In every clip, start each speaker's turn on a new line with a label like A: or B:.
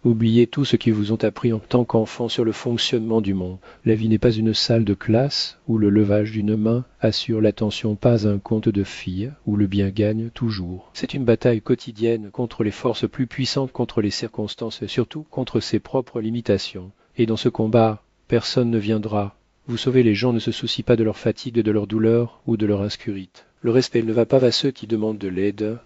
A: Oubliez tout ce qu'ils vous ont appris en tant qu'enfant sur le fonctionnement du monde. La vie n'est pas une salle de classe où le levage d'une main assure l'attention, pas un conte de filles où le bien gagne toujours. C'est une bataille quotidienne contre les forces plus puissantes, contre les circonstances et surtout contre ses propres limitations. Et dans ce combat, personne ne viendra. Vous sauvez, les gens ne se soucient pas de leur fatigue, de leur douleur ou de leur inscurite. Le respect ne va pas à ceux qui demandent de l'aide,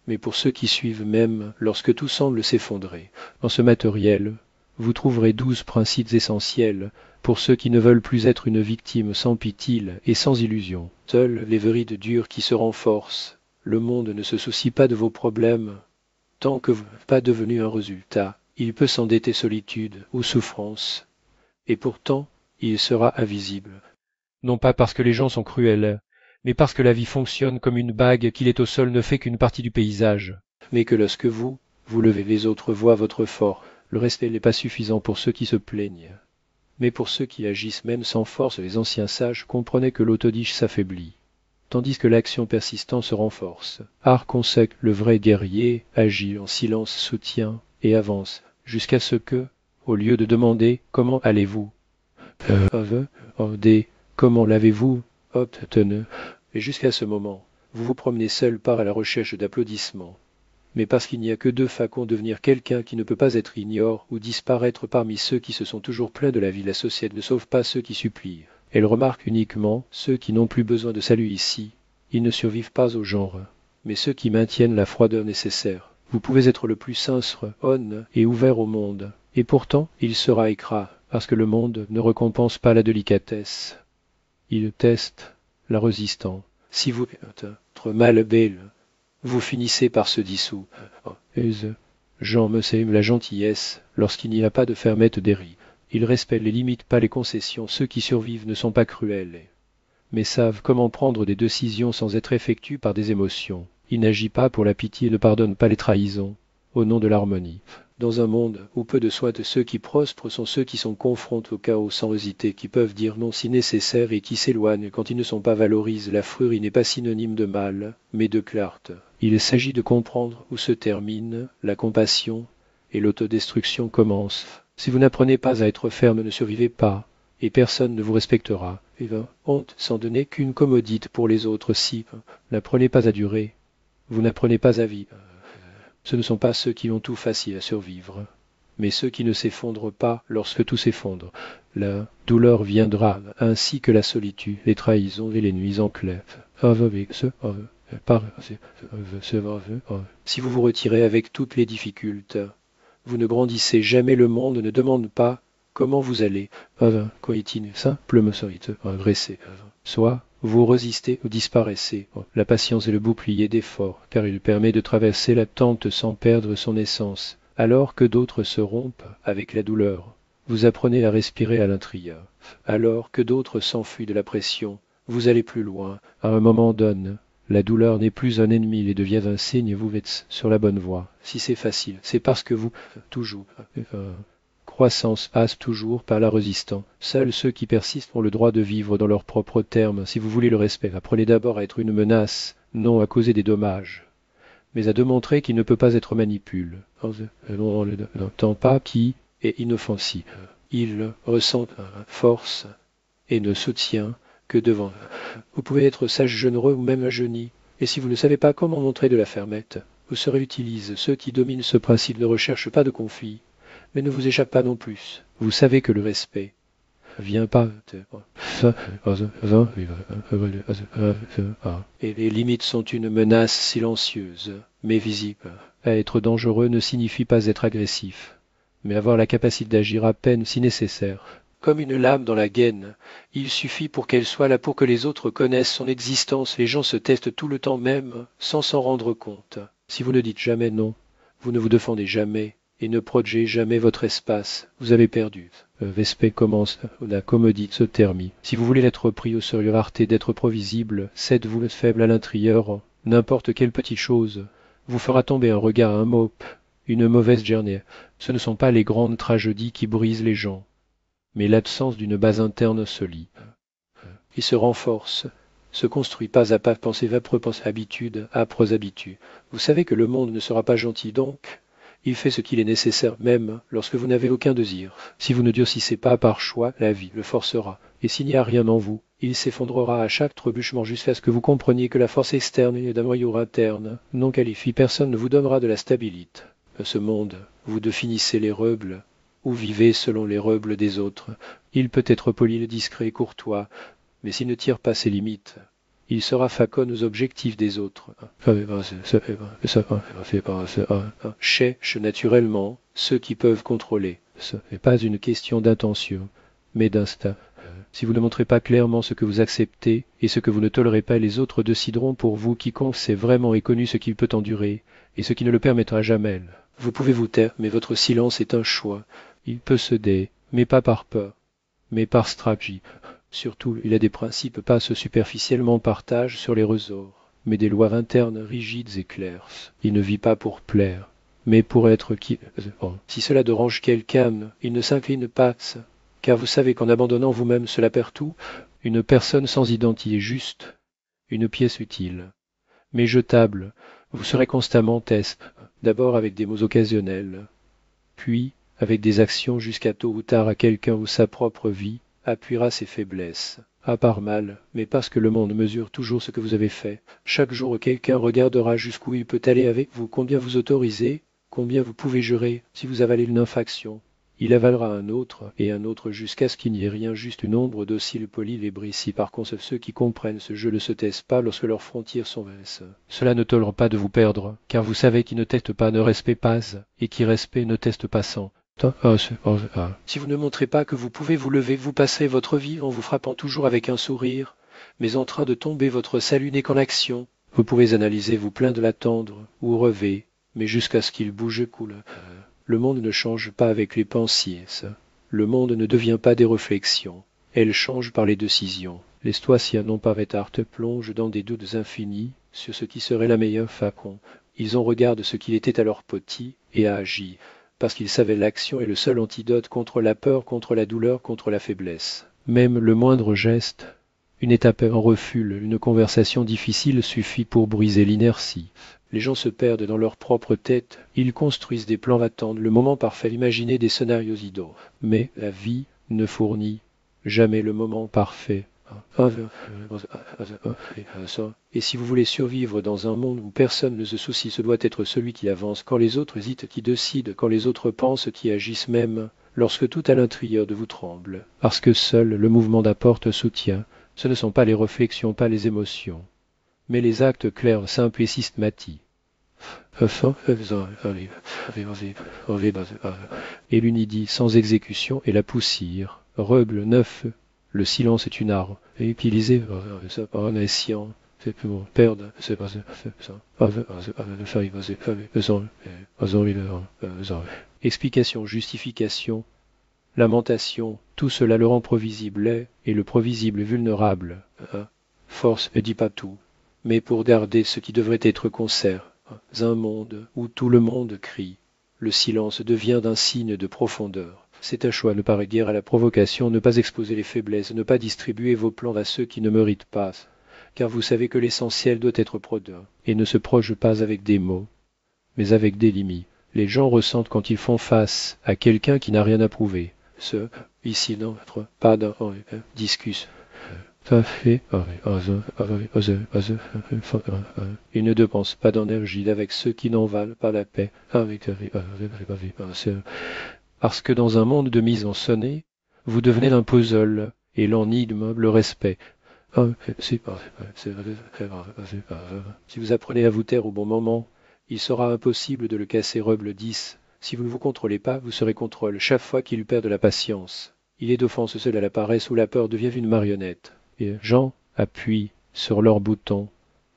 A: mais pour ceux qui suivent même lorsque tout semble s'effondrer. Dans ce matériel, vous trouverez 12 principes essentiels pour ceux qui ne veulent plus être une victime sans pitié et sans illusion. Seuls les vérités dures qui se renforcent. Le monde ne se soucie pas de vos problèmes tant que vous n'êtes pas devenu un résultat. Il peut s'endetter solitude ou souffrance, et pourtant il sera invisible. Non pas parce que les gens sont cruels, mais parce que la vie fonctionne comme une bague qu'il est au sol ne fait qu'une partie du paysage. Mais que lorsque vous levez, les autres voient votre fort. Le respect n'est pas suffisant pour ceux qui se plaignent. Mais pour ceux qui agissent même sans force, les anciens sages comprenaient que l'autodiche s'affaiblit, tandis que l'action persistante se renforce. Art consec, le vrai guerrier, agit en silence, soutient et avance, jusqu'à ce que, au lieu de demander comment allez-vous, comment l'avez-vous, obtenu, et jusqu'à ce moment, vous vous promenez seul par à la recherche d'applaudissements. Mais parce qu'il n'y a que deux façons de devenir quelqu'un qui ne peut pas être ignore ou disparaître parmi ceux qui se sont toujours plaints de la vie. La société ne sauve pas ceux qui supplient. Elle remarque uniquement ceux qui n'ont plus besoin de salut ici. Ils ne survivent pas au genre, mais ceux qui maintiennent la froideur nécessaire. Vous pouvez être le plus sincère, honnête et ouvert au monde, et pourtant il sera écras, parce que le monde ne récompense pas la délicatesse. Il teste la résistance. Si vous êtes trop mal belle, vous finissez par se dissoudre. Jean me sait la gentillesse lorsqu'il n'y a pas de fermette des riz. Ils respectent les limites, pas les concessions. Ceux qui survivent ne sont pas cruels, mais savent comment prendre des décisions sans être effectués par des émotions. Il n'agit pas pour la pitié et ne pardonne pas les trahisons, au nom de l'harmonie. Dans un monde où peu de soit ceux qui prospèrent sont ceux qui sont confrontés au chaos sans hésiter, qui peuvent dire non si nécessaire et qui s'éloignent quand ils ne sont pas valorisés. La furie n'est pas synonyme de mal, mais de clarté. Il s'agit de comprendre où se termine la compassion et l'autodestruction commence. Si vous n'apprenez pas à être ferme, ne survivez pas, et personne ne vous respectera. Et honte sans donner qu'une commodite pour les autres. Si n'apprenez pas à durer, vous n'apprenez pas à vivre. Ce ne sont pas ceux qui ont tout facile à survivre, mais ceux qui ne s'effondrent pas lorsque tout s'effondre. La douleur viendra, ainsi que la solitude, les trahisons et les nuits enclèves. Si vous vous retirez avec toutes les difficultés, vous ne grandissez jamais. Le monde ne demande pas comment vous allez. Simplement agressé. Soit vous résistez ou disparaissez. La patience est le bouclier d'effort, car il permet de traverser l'attente sans perdre son essence. Alors que d'autres se rompent avec la douleur, vous apprenez à respirer à l'intérieur. Alors que d'autres s'enfuient de la pression, vous allez plus loin. À un moment donné, la douleur n'est plus un ennemi, elle devient un signe, vous êtes sur la bonne voie. Si c'est facile, c'est parce que vous, toujours, croissance passe toujours par la résistance. Seuls ceux qui persistent ont le droit de vivre dans leurs propres termes. Si vous voulez le respect, apprenez d'abord à être une menace, non à causer des dommages, mais à démontrer qu'il ne peut pas être manipulé. On n'entend pas qui est inoffensif. Il ressent force et ne soutient que devant. Vous pouvez être sage, généreux ou même ajeuni, et si vous ne savez pas comment montrer de la fermette, vous serez utilise. Ceux qui dominent ce principe ne recherchent pas de conflit, mais ne vous échappe pas non plus. Vous savez que le respect vient pas. Et les limites sont une menace silencieuse, mais visible. Être dangereux ne signifie pas être agressif, mais avoir la capacité d'agir à peine si nécessaire. Comme une lame dans la gaine, il suffit pour qu'elle soit là pour que les autres connaissent son existence. Les gens se testent tout le temps même, sans s'en rendre compte. Si vous ne dites jamais non, vous ne vous défendez jamais, et ne protégez jamais votre espace, vous avez perdu. Vespé commence, la commodite se termine. Si vous voulez être pris au sérieux, rareté d'être provisible, vous faible à l'intérieur, n'importe quelle petite chose vous fera tomber un regard, un mot, une mauvaise journée. Ce ne sont pas les grandes tragédies qui brisent les gens, mais l'absence d'une base interne solide. Il se renforce, se construit pas à pas, pensée vapeur, pensée habitude, âpres habitudes. Vous savez que le monde ne sera pas gentil, donc Il fait ce qu'il est nécessaire même lorsque vous n'avez aucun désir. Si vous ne durcissez pas par choix, la vie le forcera. Et s'il n'y a rien en vous, il s'effondrera à chaque trébuchement jusqu'à ce que vous compreniez que la force externe est d'un noyau interne. Non qualifié, personne ne vous donnera de la stabilité. À ce monde, vous définissez les règles, ou vivez selon les règles des autres. Il peut être poli, discret, courtois, mais s'il ne tire pas ses limites, il sera faconne aux objectifs des autres. Cherche naturellement ceux qui peuvent contrôler. Ce n'est pas une question d'intention, mais d'instinct. Si vous ne montrez pas clairement ce que vous acceptez et ce que vous ne tolérez pas, les autres décideront pour vous. Quiconque sait vraiment et connu ce qu'il peut endurer et ce qui ne le permettra jamais. Vous pouvez vous taire, mais votre silence est un choix. Il peut céder, mais pas par peur, mais par stratégie. Surtout, il a des principes pas superficiellement partagés sur les ressorts, mais des lois internes rigides et claires. Il ne vit pas pour plaire, mais pour être qui. Si cela dérange quelqu'un, il ne s'incline pas, car vous savez qu'en abandonnant vous-même cela perd tout. Une personne sans identité juste, une pièce utile, mais jetable. Vous serez constamment test, d'abord avec des mots occasionnels, puis avec des actions jusqu'à tôt ou tard à quelqu'un où sa propre vie appuiera ses faiblesses. À part mal, mais parce que le monde mesure toujours ce que vous avez fait. Chaque jour, quelqu'un regardera jusqu'où il peut aller avec vous, combien vous autorisez, combien vous pouvez jurer si vous avalez une infraction. Il avalera un autre et un autre jusqu'à ce qu'il n'y ait rien, juste une ombre docile polie les brise. Par contre, ceux qui comprennent ce jeu ne se taisent pas lorsque leurs frontières sont vastes. Cela ne tolère pas de vous perdre, car vous savez qui ne teste pas ne respecte pas, et qui respecte ne teste pas sans. Si vous ne montrez pas que vous pouvez vous lever, vous passerez votre vie en vous frappant toujours avec un sourire, mais en train de tomber, votre salut n'est qu'en action. Vous pouvez analyser, vous plaindre, l'attendre, ou rêver, mais jusqu'à ce qu'il bouge coule. Le monde ne change pas avec les pensées. Le monde ne devient pas des réflexions. Elle change par les décisions. Les Stoïciens non pas art plongent dans des doutes infinis sur ce qui serait la meilleure façon. Ils en regardent ce qu'il était à leur petit et a agi, parce qu'ils savaient l'action est le seul antidote contre la peur, contre la douleur, contre la faiblesse. Même le moindre geste, une étape en reful, une conversation difficile suffit pour briser l'inertie. Les gens se perdent dans leur propre tête, ils construisent des plans, attendent le moment parfait, imaginer des scénarios idiots. Mais la vie ne fournit jamais le moment parfait. Et si vous voulez survivre dans un monde où personne ne se soucie, ce doit être celui qui avance, quand les autres hésitent, qui décide, quand les autres pensent, qui agissent même, lorsque tout à l'intérieur de vous tremble. Parce que seul le mouvement d'apporte soutien, ce ne sont pas les réflexions, pas les émotions, mais les actes clairs, simples et systématiques. Et l'unidie sans exécution est la poussière. Reuble neuf, le silence est une arme. Et utilisé par un escient, c'est pour perdre, c'est pas ça. Explication, justification, lamentation, tout cela le rend prévisible et le prévisible est vulnérable. Force ne dit pas tout, mais pour garder ce qui devrait être concert. Un monde où tout le monde crie, le silence devient d'un signe de profondeur. C'est un choix, ne pas guère à la provocation, ne pas exposer les faiblesses, ne pas distribuer vos plans à ceux qui ne méritent pas, car vous savez que l'essentiel doit être prodin, et ne se proche pas avec des mots, mais avec des limites. Les gens ressentent quand ils font face à quelqu'un qui n'a rien à prouver. Ici, non, pas d'un discussion. Il ne dépense pas d'énergie avec ceux qui n'en valent pas la paix. Parce que dans un monde de mise en sonnet, vous devenez un puzzle et l'énigme le respect. Si vous apprenez à vous taire au bon moment, il sera impossible de le casser. Reuble 10. Si vous ne vous contrôlez pas, vous serez contrôle. Chaque fois qu'il perd de la patience, il est d'offense seul à la paresse où la peur devient une marionnette. Et gens appuient sur leurs boutons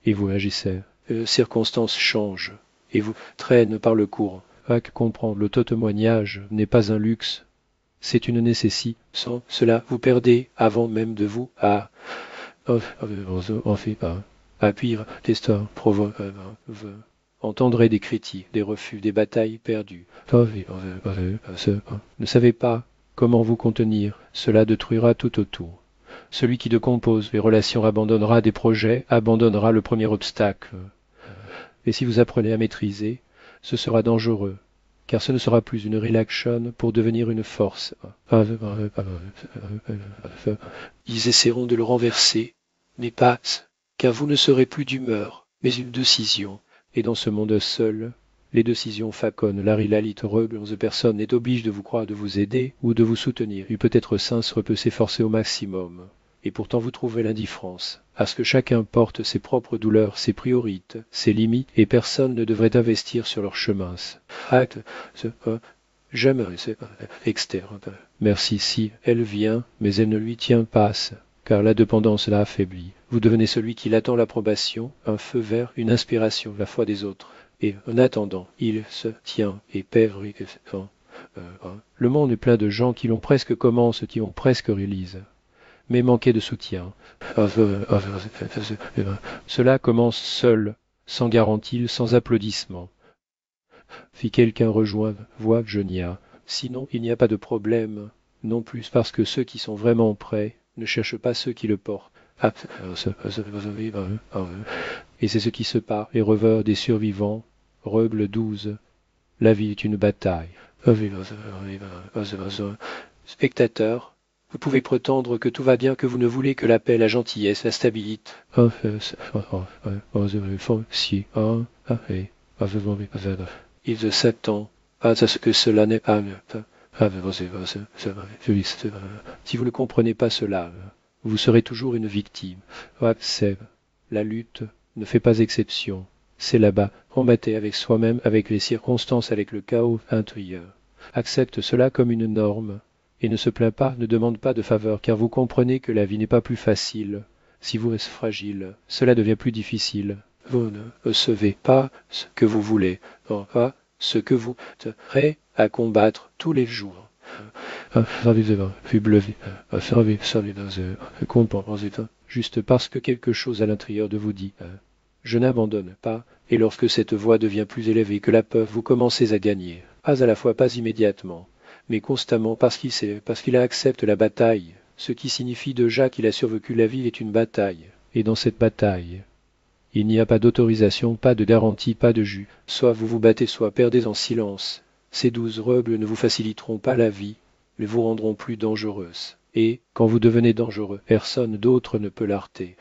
A: et vous agissez. Circonstances changent et vous traînent par le courant. À comprendre, l'auto-témoignage n'est pas un luxe, c'est une nécessité. Sans cela, vous perdez avant même de vous à appuyer, testeur, entendrez des critiques, des refus, des batailles perdues. Ne savez pas comment vous contenir, cela détruira tout autour. Celui qui décompose les relations abandonnera des projets, abandonnera le premier obstacle. Et si vous apprenez à maîtriser, ce sera dangereux, car ce ne sera plus une relaxation pour devenir une force. Ils essaieront de le renverser, mais pas, car vous ne serez plus d'humeur, mais une décision. Et dans ce monde seul, les décisions faconnent. Larry Lalit de personne n'est oblige de vous croire de vous aider ou de vous soutenir. Il peut être sincère, peut s'efforcer au maximum. Et pourtant vous trouvez l'indifférence, à ce que chacun porte ses propres douleurs, ses priorités, ses limites, et personne ne devrait investir sur leur chemin. Acte, jamais, externe. Merci si, elle vient, mais elle ne lui tient pas, car la dépendance l'a affaibli. Vous devenez celui qui l'attend l'approbation, un feu vert, une inspiration, la foi des autres. Et en attendant, il se tient et perd. Le monde est plein de gens qui l'ont presque commencé, qui ont presque réalisé, mais manquaient de soutien. Cela commence seul, sans garantie, sans applaudissement. Si quelqu'un rejoint, voit que je n'y a. Sinon, il n'y a pas de problème, non plus parce que ceux qui sont vraiment prêts ne cherchent pas ceux qui le portent. Et c'est ce qui se part et revers des survivants, Reuble 12. La vie est une bataille. Spectateur, vous pouvez prétendre que tout va bien, que vous ne voulez que la paix, la gentillesse, la stabilité. Il s'attend à ce que cela n'est pas. Si vous ne comprenez pas cela, vous serez toujours une victime. La lutte ne fait pas exception. C'est là-bas, combattez avec soi-même, avec les circonstances, avec le chaos intérieur. Accepte cela comme une norme, et ne se plaint pas, ne demande pas de faveur, car vous comprenez que la vie n'est pas plus facile. Si vous êtes fragile, cela devient plus difficile. Vous ne recevez pas ce que vous voulez, pas ce que vous êtes prêt à combattre tous les jours. Juste parce que quelque chose à l'intérieur de vous dit je n'abandonne pas, et lorsque cette voix devient plus élevée que la peur, vous commencez à gagner. Pas à la fois, pas immédiatement, mais constamment parce qu'il accepte la bataille, ce qui signifie déjà qu'il a survécu. La vie est une bataille, et dans cette bataille, il n'y a pas d'autorisation, pas de garantie, pas de jus. Soit vous vous battez, soit perdez en silence. Ces 12 rebelles ne vous faciliteront pas la vie, mais vous rendront plus dangereuses. Et, quand vous devenez dangereux, personne d'autre ne peut l'arrêter.